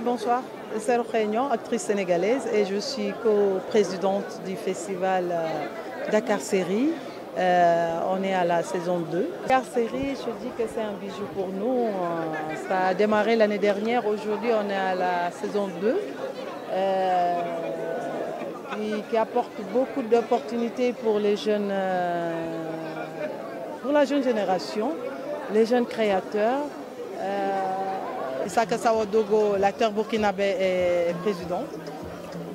Bonsoir, c'est Réunion, actrice sénégalaise et je suis co-présidente du festival Dakar Série. On est à la saison 2. Dakar Série, je dis que c'est un bijou pour nous. Ça a démarré l'année dernière, aujourd'hui on est à la saison 2. Qui apporte beaucoup d'opportunités pour les jeunes, pour la jeune génération, les jeunes créateurs. Isaka Sawadogo, l'acteur burkinabé, est président.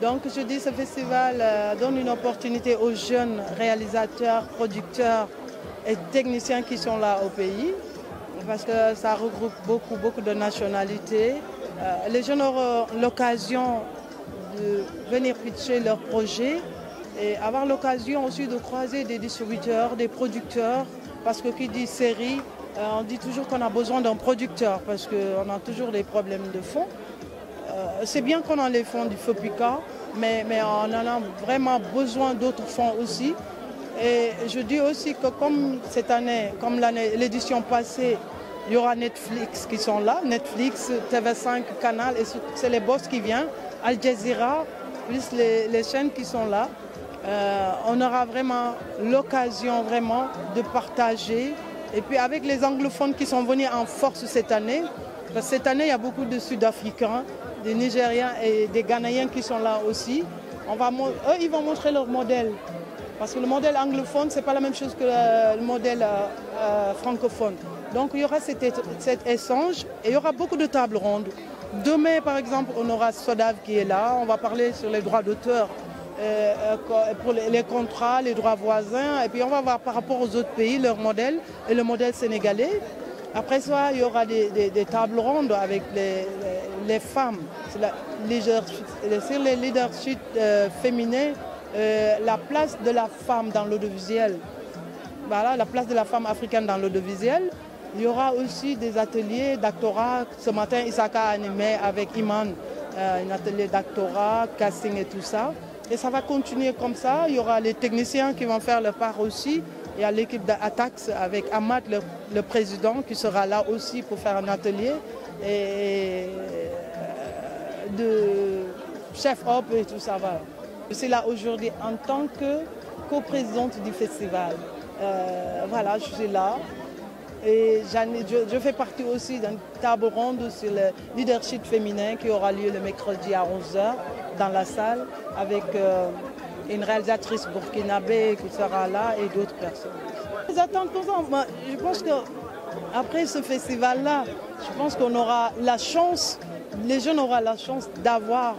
Donc je dis que ce festival donne une opportunité aux jeunes réalisateurs, producteurs et techniciens qui sont là au pays, parce que ça regroupe beaucoup de nationalités. Les jeunes auront l'occasion de venir pitcher leurs projets et avoir l'occasion aussi de croiser des distributeurs, des producteurs, parce que qui dit série, on dit toujours qu'on a besoin d'un producteur parce qu'on a toujours des problèmes de fonds. C'est bien qu'on a les fonds du FOPICA, mais on en a vraiment besoin d'autres fonds aussi. Et je dis aussi que comme cette année, comme l'édition passée, il y aura Netflix qui sont là, Netflix, TV5, Canal, et c'est les boss qui viennent, Al Jazeera, plus les chaînes qui sont là. On aura vraiment l'occasion de partager. Et puis avec les anglophones qui sont venus en force cette année, parce que cette année il y a beaucoup de Sud-Africains, des Nigériens et des Ghanéens qui sont là aussi. Eux, ils vont montrer leur modèle. Parce que le modèle anglophone, ce n'est pas la même chose que le modèle francophone. Donc il y aura cet échange et il y aura beaucoup de tables rondes. Demain, par exemple, on aura Sodav qui est là. On va parler sur les droits d'auteur, pour les contrats, les droits voisins. Et puis on va voir par rapport aux autres pays leur modèle et le modèle sénégalais. Après ça, il y aura des tables rondes avec les femmes. Sur les leaderships féminins, la place de la femme dans l'audiovisuel. Voilà, la place de la femme africaine dans l'audiovisuel. Il y aura aussi des ateliers d'actorat. Ce matin, Isaka a animé avec Iman un atelier d'actorat, casting et tout ça. Et ça va continuer comme ça. Il y aura les techniciens qui vont faire leur part aussi. Il y a l'équipe d'Atax avec Ahmad, le président, qui sera là aussi pour faire un atelier. Et de chef-op et tout ça. Voilà. Je suis là aujourd'hui en tant que coprésidente du festival. Voilà, je suis là. Et je fais partie aussi d'une table ronde sur le leadership féminin qui aura lieu le mercredi à 11h dans la salle avec une réalisatrice burkinabé qui sera là et d'autres personnes. Les attentes, je pense qu'après ce festival-là, je pense qu'on aura la chance, les jeunes auront la chance d'avoir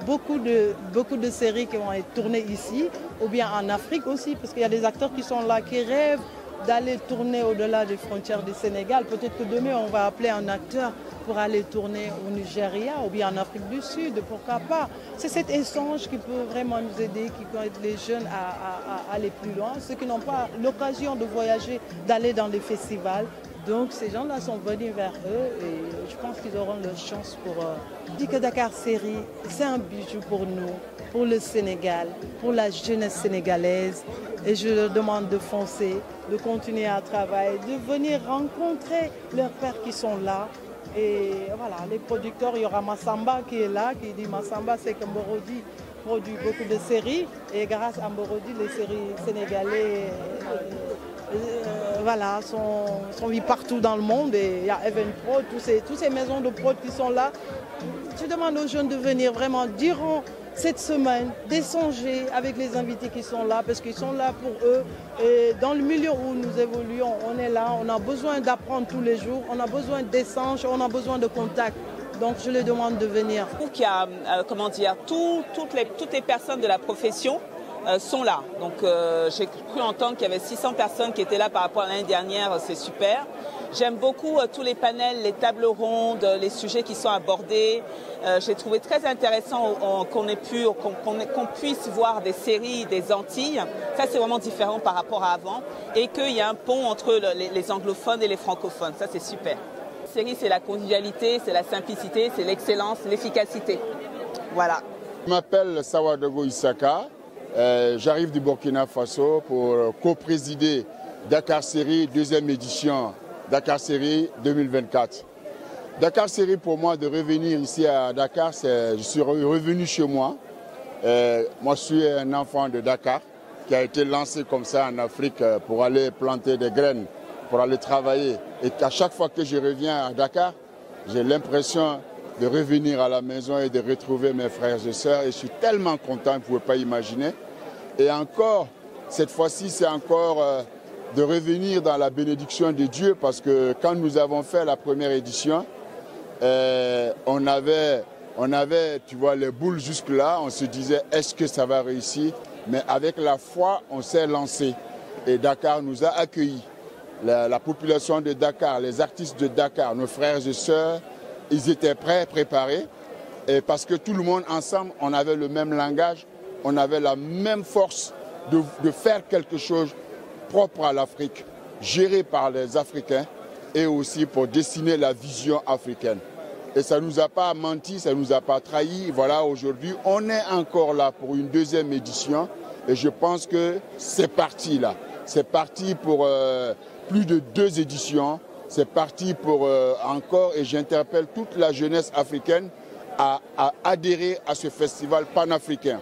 beaucoup de séries qui vont être tournées ici ou bien en Afrique aussi, parce qu'il y a des acteurs qui sont là, qui rêvent d'aller tourner au-delà des frontières du Sénégal. Peut-être que demain, on va appeler un acteur pour aller tourner au Nigeria ou bien en Afrique du Sud, pourquoi pas. C'est cet échange qui peut vraiment nous aider, qui peut aider les jeunes à aller plus loin, ceux qui n'ont pas l'occasion de voyager, d'aller dans les festivals. Donc ces gens-là sont venus vers eux et je pense qu'ils auront leur chance pour... Je dis que Dakar Série, c'est un bijou pour nous, pour le Sénégal, pour la jeunesse sénégalaise. Et je leur demande de foncer, de continuer à travailler, de venir rencontrer leurs pères qui sont là. Et voilà, les producteurs, il y aura Massamba qui est là, qui dit Massamba, c'est que Mborodi produit beaucoup de séries. Et grâce à Mborodi, les séries sénégalaises voilà, sont vues partout dans le monde. Et il y a Even Pro, toutes ces maisons de prod qui sont là. Je demande aux jeunes de venir vraiment durant cette semaine, d'échanger avec les invités qui sont là, parce qu'ils sont là pour eux. Et dans le milieu où nous évoluons, on est là, on a besoin d'apprendre tous les jours, on a besoin d'échanges, on a besoin de contacts. Donc je les demande de venir. Il y a, toutes les personnes de la profession sont là. Donc j'ai cru entendre qu'il y avait 600 personnes qui étaient là par rapport à l'année dernière, c'est super. J'aime beaucoup tous les panels, les tables rondes, les sujets qui sont abordés. J'ai trouvé très intéressant qu'on puisse voir des séries des Antilles. Ça, c'est vraiment différent par rapport à avant. Et qu'il y a un pont entre les anglophones et les francophones. Ça, c'est super. La série, c'est la convivialité, c'est la simplicité, c'est l'excellence, l'efficacité. Voilà. Je m'appelle Sawadogo Isaka. J'arrive du Burkina Faso pour co-présider Dakar Série, deuxième édition Dakar Série 2024. Dakar Série, pour moi, de revenir ici à Dakar, je suis revenu chez moi. Moi, je suis un enfant de Dakar qui a été lancé comme ça en Afrique pour aller planter des graines, pour aller travailler. Et à chaque fois que je reviens à Dakar, j'ai l'impression de revenir à la maison et de retrouver mes frères et sœurs. Et je suis tellement content, vous ne pouvez pas imaginer. Et encore, cette fois-ci, c'est encore de revenir dans la bénédiction de Dieu, parce que quand nous avons fait la première édition, on avait, tu vois, les boules jusque-là. On se disait, est-ce que ça va réussir? Mais avec la foi, on s'est lancé. Et Dakar nous a accueillis. La population de Dakar, les artistes de Dakar, nos frères et sœurs, ils étaient prêts, préparés. Et parce que tout le monde ensemble, on avait le même langage, on avait la même force de faire quelque chose propre à l'Afrique, géré par les Africains, et aussi pour dessiner la vision africaine. Et ça ne nous a pas menti, ça ne nous a pas trahi. Voilà, aujourd'hui, on est encore là pour une deuxième édition. Et je pense que c'est parti là. C'est parti pour plus de 2 éditions. C'est parti pour encore, et j'interpelle toute la jeunesse africaine à adhérer à ce festival panafricain.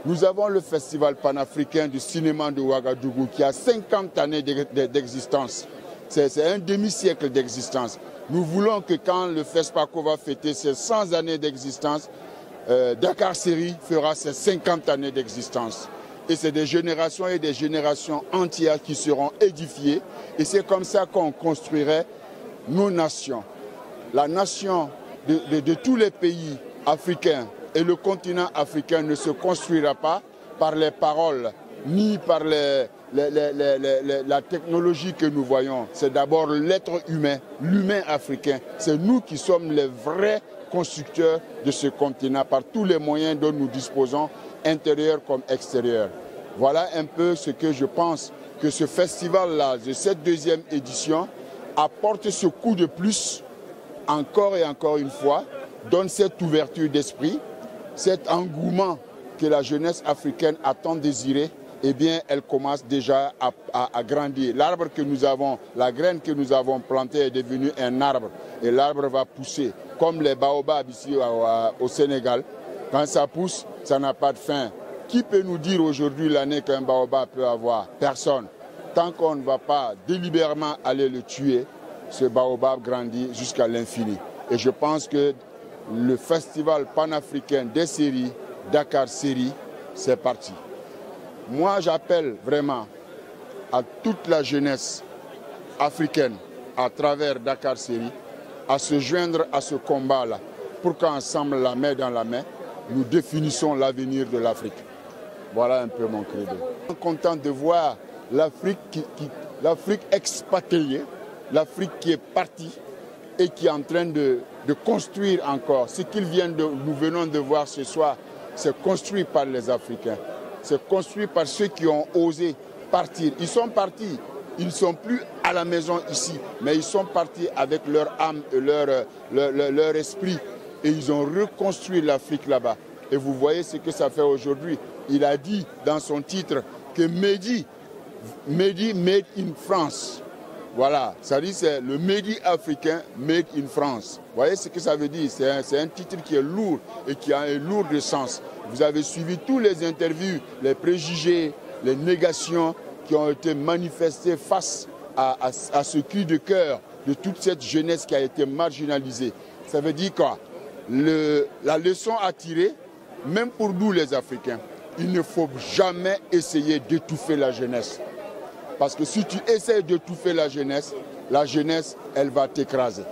Nous avons le festival panafricain du cinéma de Ouagadougou qui a 50 années d'existence. C'est un demi-siècle d'existence. Nous voulons que quand le FESPACO va fêter ses 100 années d'existence, Dakar Série fera ses 50 années d'existence. Et c'est des générations et des générations entières qui seront édifiées. Et c'est comme ça qu'on construirait nos nations. La nation de tous les pays africains et le continent africain ne se construira pas par les paroles ni par la technologie que nous voyons. C'est d'abord l'être humain, l'humain africain. C'est nous qui sommes les vrais constructeurs de ce continent par tous les moyens dont nous disposons, intérieurs comme extérieurs. Voilà un peu ce que je pense que ce festival-là, de cette deuxième édition, apporte ce coup de plus, encore et encore une fois, donne cette ouverture d'esprit, cet engouement que la jeunesse africaine a tant désiré. Eh bien, elle commence déjà à grandir. L'arbre que nous avons, la graine que nous avons plantée est devenue un arbre. Et l'arbre va pousser, comme les baobabs ici au Sénégal. Quand ça pousse, ça n'a pas de fin. Qui peut nous dire aujourd'hui l'année qu'un baobab peut avoir? Personne. Tant qu'on ne va pas délibérément aller le tuer, ce baobab grandit jusqu'à l'infini. Et je pense que le festival panafricain des séries, Dakar Série, c'est parti. Moi, j'appelle vraiment à toute la jeunesse africaine à travers Dakar Série à se joindre à ce combat-là pour qu'ensemble, la main dans la main, nous définissons l'avenir de l'Afrique. Voilà un peu mon credo. Je suis content de voir l'Afrique expatriée, l'Afrique qui est partie et qui est en train de construire encore. Ce nous venons de voir ce soir, c'est construit par les Africains. C'est construit par ceux qui ont osé partir. Ils sont partis, ils ne sont plus à la maison ici, mais ils sont partis avec leur âme et leur esprit. Et ils ont reconstruit l'Afrique là-bas. Et vous voyez ce que ça fait aujourd'hui. Il a dit dans son titre que Mehdi made in France. Voilà, ça dit c'est le Mehdi africain made in France. Vous voyez ce que ça veut dire? C'est un titre qui est lourd et qui a un lourd de sens. Vous avez suivi tous les interviews, les préjugés, les négations qui ont été manifestées face à ce cri de cœur de toute cette jeunesse qui a été marginalisée. Ça veut dire quoi? La leçon à tirer, même pour nous les Africains, il ne faut jamais essayer d'étouffer la jeunesse. Parce que si tu essaies d'étouffer la jeunesse, elle va t'écraser.